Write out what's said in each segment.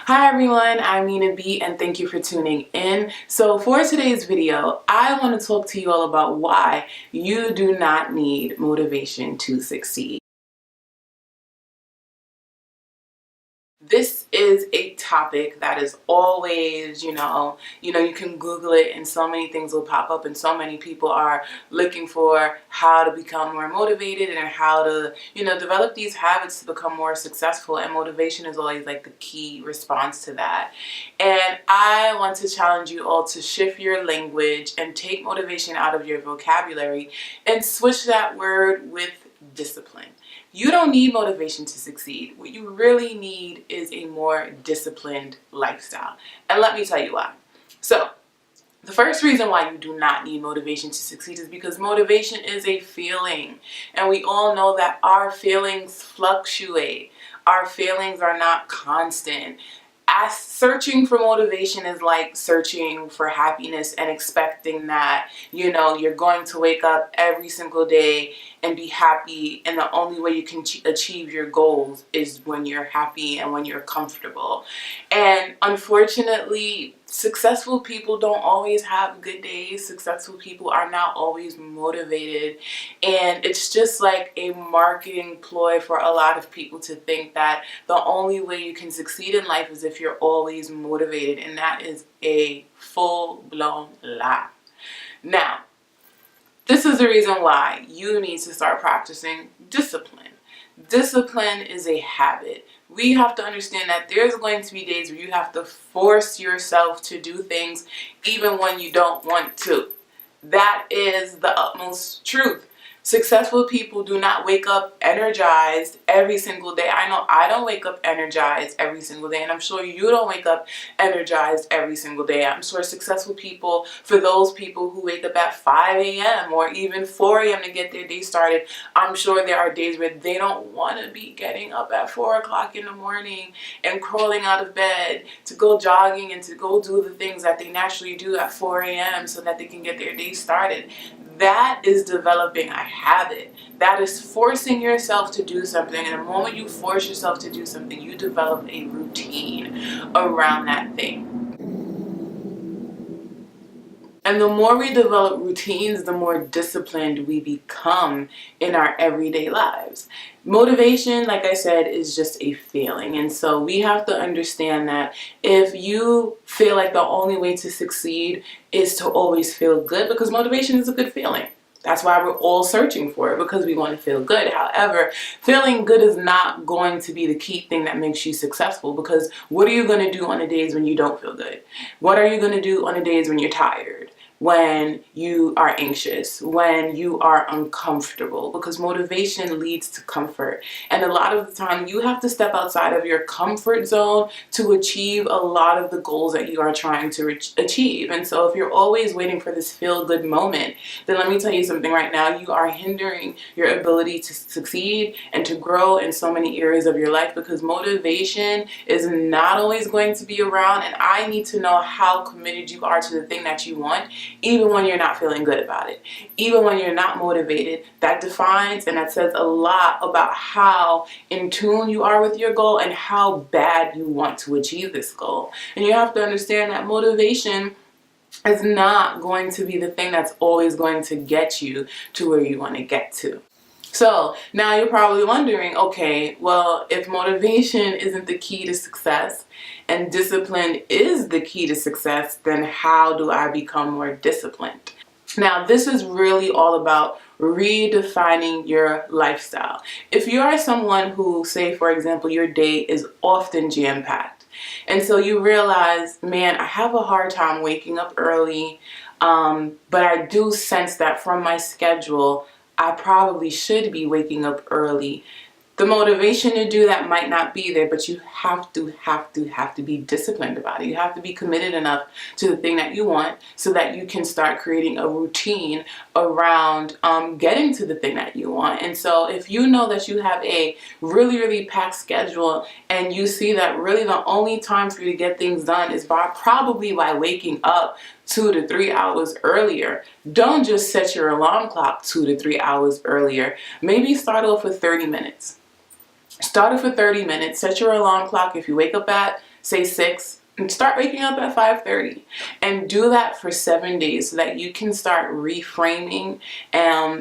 Hi everyone, I'm Minaa B and thank you for tuning in. So for today's video, I want to talk to you all about why you do not need motivation to succeed. This is a topic that is always, you can Google it and so many things will pop up and so many people are looking for how to become more motivated and how to, develop these habits to become more successful, and motivation is always like the key response to that. And I want to challenge you all to shift your language and take motivation out of your vocabulary and switch that word with discipline. You don't need motivation to succeed. What you really need is a more disciplined lifestyle. And let me tell you why. So, the first reason why you do not need motivation to succeed is because motivation is a feeling. And we all know that our feelings fluctuate. Our feelings are not constant. As searching for motivation is like searching for happiness and expecting that, you're going to wake up every single day and be happy, and the only way you can achieve your goals is when you're happy and when you're comfortable. And unfortunately, successful people don't always have good days. Successful people are not always motivated, and it's just like a marketing ploy for a lot of people to think that the only way you can succeed in life is if you're always motivated, and that is a full-blown lie. Now, this is the reason why you need to start practicing discipline. Discipline is a habit. We have to understand that there's going to be days where you have to force yourself to do things even when you don't want to. That is the utmost truth. Successful people do not wake up energized every single day. I know I don't wake up energized every single day, and I'm sure you don't wake up energized every single day. I'm sure successful people, for those people who wake up at 5 a.m. or even 4 a.m. to get their day started, I'm sure there are days where they don't want to be getting up at 4 o'clock in the morning and crawling out of bed to go jogging and to go do the things that they naturally do at 4 a.m. so that they can get their day started. That is developing a habit. That is forcing yourself to do something. And the moment you force yourself to do something, you develop a routine around that thing. And the more we develop routines, the more disciplined we become in our everyday lives. Motivation, like I said, is just a feeling. And so we have to understand that if you feel like the only way to succeed is to always feel good, because motivation is a good feeling. That's why we're all searching for it, because we want to feel good. However, feeling good is not going to be the key thing that makes you successful, because what are you going to do on the days when you don't feel good? What are you going to do on the days when you're tired? When you are anxious, when you are uncomfortable, because motivation leads to comfort. And a lot of the time you have to step outside of your comfort zone to achieve a lot of the goals that you are trying to achieve. And so if you're always waiting for this feel-good moment, then let me tell you something right now, you are hindering your ability to succeed and to grow in so many areas of your life, because motivation is not always going to be around. And I need to know how committed you are to the thing that you want, even when you're not feeling good about it, even when you're not motivated. That defines and that says a lot about how in tune you are with your goal and how bad you want to achieve this goal. And you have to understand that motivation is not going to be the thing that's always going to get you to where you want to get to. So now you're probably wondering, okay, well, if motivation isn't the key to success and discipline is the key to success, then how do I become more disciplined? Now, this is really all about redefining your lifestyle. If you are someone who, say, for example, your day is often jam-packed, and so you realize, man, I have a hard time waking up early, but I do sense that from my schedule, I probably should be waking up early. The motivation to do that might not be there, but you have to be disciplined about it. You have to be committed enough to the thing that you want so that you can start creating a routine around getting to the thing that you want. And so if you know that you have a really packed schedule and you see that really the only time for you to get things done is probably by waking up 2 to 3 hours earlier. Don't just set your alarm clock 2 to 3 hours earlier. Maybe start off with 30 minutes. Start it for 30 minutes. Set your alarm clock. If you wake up at, say, 6, and start waking up at 5:30, and do that for 7 days so that you can start reframing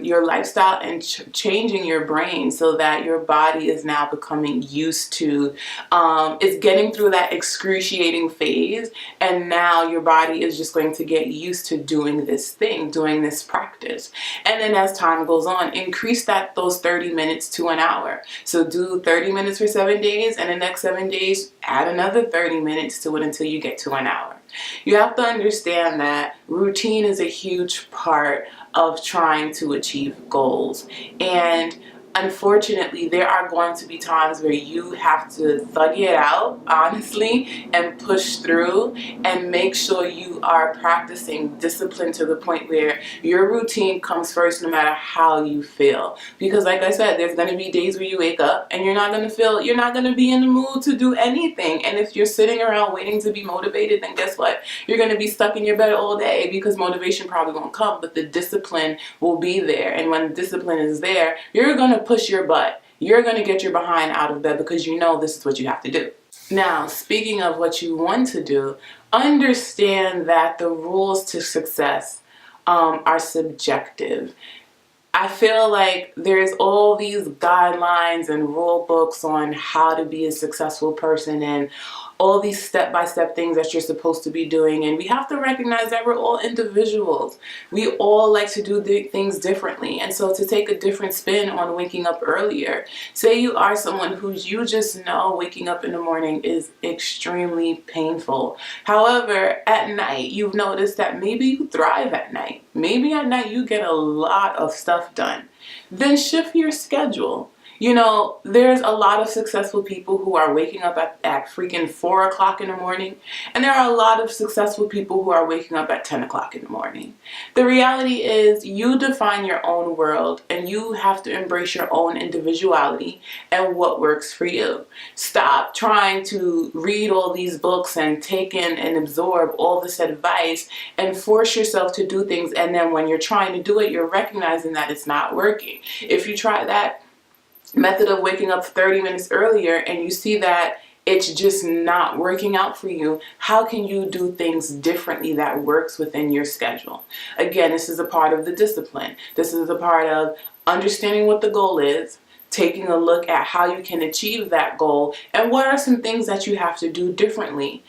your lifestyle and changing your brain so that your body is now becoming used to, it's getting through that excruciating phase, and now your body is just going to get used to doing this thing, doing this practice. And then as time goes on, increase those 30 minutes to an hour. So do 30 minutes for 7 days, and the next 7 days add another 30 minutes to it until you get to an hour. You have to understand that routine is a huge part of trying to achieve goals. And unfortunately, there are going to be times where you have to thug it out, honestly, and push through and make sure you are practicing discipline to the point where your routine comes first no matter how you feel. Because like I said, there's going to be days where you wake up and you're not going to be in the mood to do anything. And if you're sitting around waiting to be motivated, then guess what? You're going to be stuck in your bed all day because motivation probably won't come, but the discipline will be there. And when discipline is there, you're going to push your butt. You're going to get your behind out of bed because you know this is what you have to do. Now, speaking of what you want to do, understand that the rules to success are subjective. I feel like there's all these guidelines and rule books on how to be a successful person and all these step-by-step things that you're supposed to be doing, and we have to recognize that we're all individuals. We all like to do things differently, and so to take a different spin on waking up earlier, say you are someone who you just know waking up in the morning is extremely painful. However, at night you've noticed that maybe you thrive at night. Maybe at night you get a lot of stuff done. Then shift your schedule. You know, there's a lot of successful people who are waking up at freaking 4 o'clock in the morning, and there are a lot of successful people who are waking up at 10 o'clock in the morning. The reality is you define your own world, and you have to embrace your own individuality and what works for you. Stop trying to read all these books and take in and absorb all this advice and force yourself to do things, and then when you're trying to do it, you're recognizing that it's not working. If you try that method of waking up 30 minutes earlier and you see that it's just not working out for you, how can you do things differently that works within your schedule? Again, this is a part of the discipline. This is a part of understanding what the goal is, taking a look at how you can achieve that goal, and what are some things that you have to do differently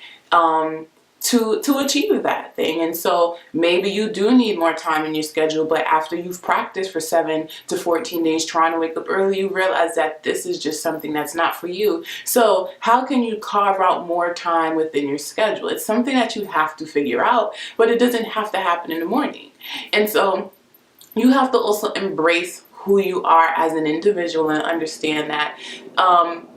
to achieve that thing. And so maybe you do need more time in your schedule, but after you've practiced for 7 to 14 days trying to wake up early, you realize that this is just something that's not for you. So how can you carve out more time within your schedule? It's something that you have to figure out, but it doesn't have to happen in the morning. And so you have to also embrace who you are as an individual and understand that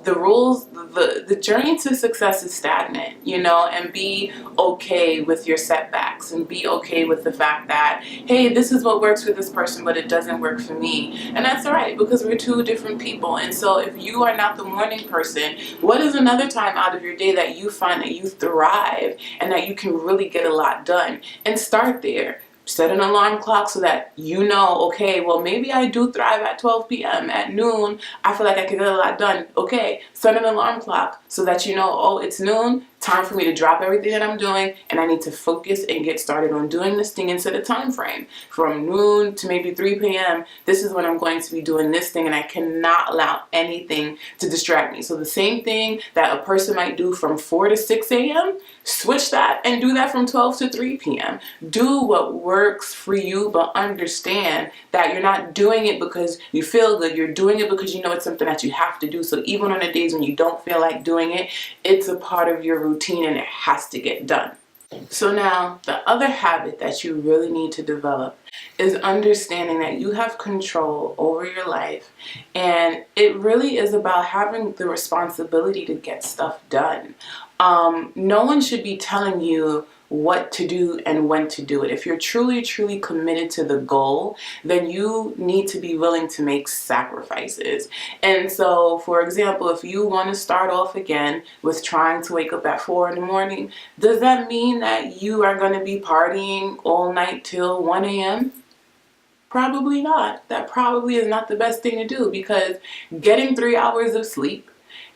the rules, the journey to success is stagnant, you know, and be okay with your setbacks and be okay with the fact that, hey, this is what works for this person, but it doesn't work for me. And that's all right, because we're two different people. And so if you are not the morning person, what is another time out of your day that you find that you thrive and that you can really get a lot done? And start there. Set an alarm clock so that you know, okay, well, maybe I do thrive at 12 p.m. At noon, I feel like I can get a lot done. Okay, set an alarm clock so that you know, oh, it's noon, time for me to drop everything that I'm doing, and I need to focus and get started on doing this thing and set a time frame. From noon to maybe 3 p.m., this is when I'm going to be doing this thing, and I cannot allow anything to distract me. So the same thing that a person might do from 4 to 6 a.m., switch that and do that from 12 to 3 p.m. Do what works for you, but understand that you're not doing it because you feel good. You're doing it because you know it's something that you have to do. So even on the days when you don't feel like doing it, it's a part of your routine and it has to get done. So now the other habit that you really need to develop is understanding that you have control over your life, and it really is about having the responsibility to get stuff done. No one should be telling you what to do and when to do it. If you're truly committed to the goal, then you need to be willing to make sacrifices. And so, for example, if you want to start off again with trying to wake up at 4 in the morning, does that mean that you are going to be partying all night till 1 a.m.? Probably not. That probably is not the best thing to do, because getting 3 hours of sleep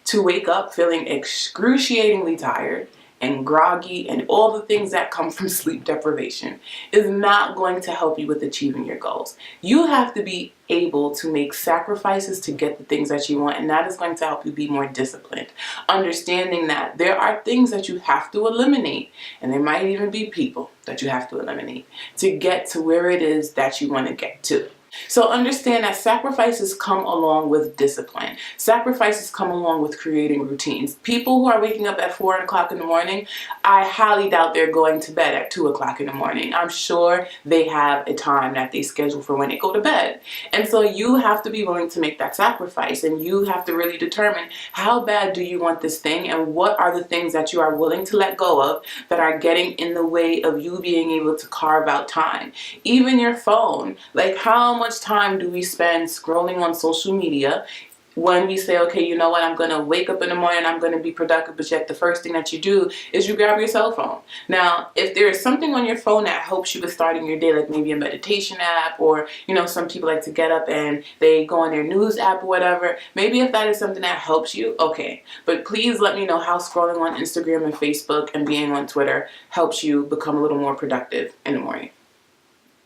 to wake up feeling excruciatingly tired and groggy and all the things that come from sleep deprivation is not going to help you with achieving your goals. You have to be able to make sacrifices to get the things that you want, and that is going to help you be more disciplined. Understanding that there are things that you have to eliminate, and there might even be people that you have to eliminate to get to where it is that you want to get to. So understand that sacrifices come along with discipline. Sacrifices come along with creating routines. People who are waking up at 4 o'clock in the morning, I highly doubt they're going to bed at 2 o'clock in the morning. I'm sure they have a time that they schedule for when they go to bed. And so you have to be willing to make that sacrifice, and you have to really determine how bad do you want this thing, and what are the things that you are willing to let go of that are getting in the way of you being able to carve out time. Even your phone, like how much time do we spend scrolling on social media when we say, okay, you know what, I'm going to wake up in the morning, I'm going to be productive, but yet the first thing that you do is you grab your cell phone. Now, if there is something on your phone that helps you with starting your day, like maybe a meditation app, or, you know, some people like to get up and they go on their news app or whatever, maybe if that is something that helps you, okay. But please let me know how scrolling on Instagram and Facebook and being on Twitter helps you become a little more productive in the morning.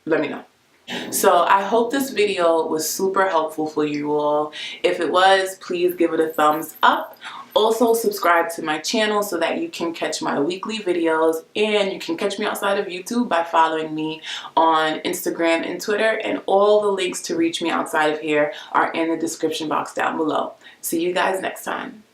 Let me know. So I hope this video was super helpful for you all. If it was, please give it a thumbs up. Also subscribe to my channel so that you can catch my weekly videos, and you can catch me outside of YouTube by following me on Instagram and Twitter, and all the links to reach me outside of here are in the description box down below. See you guys next time.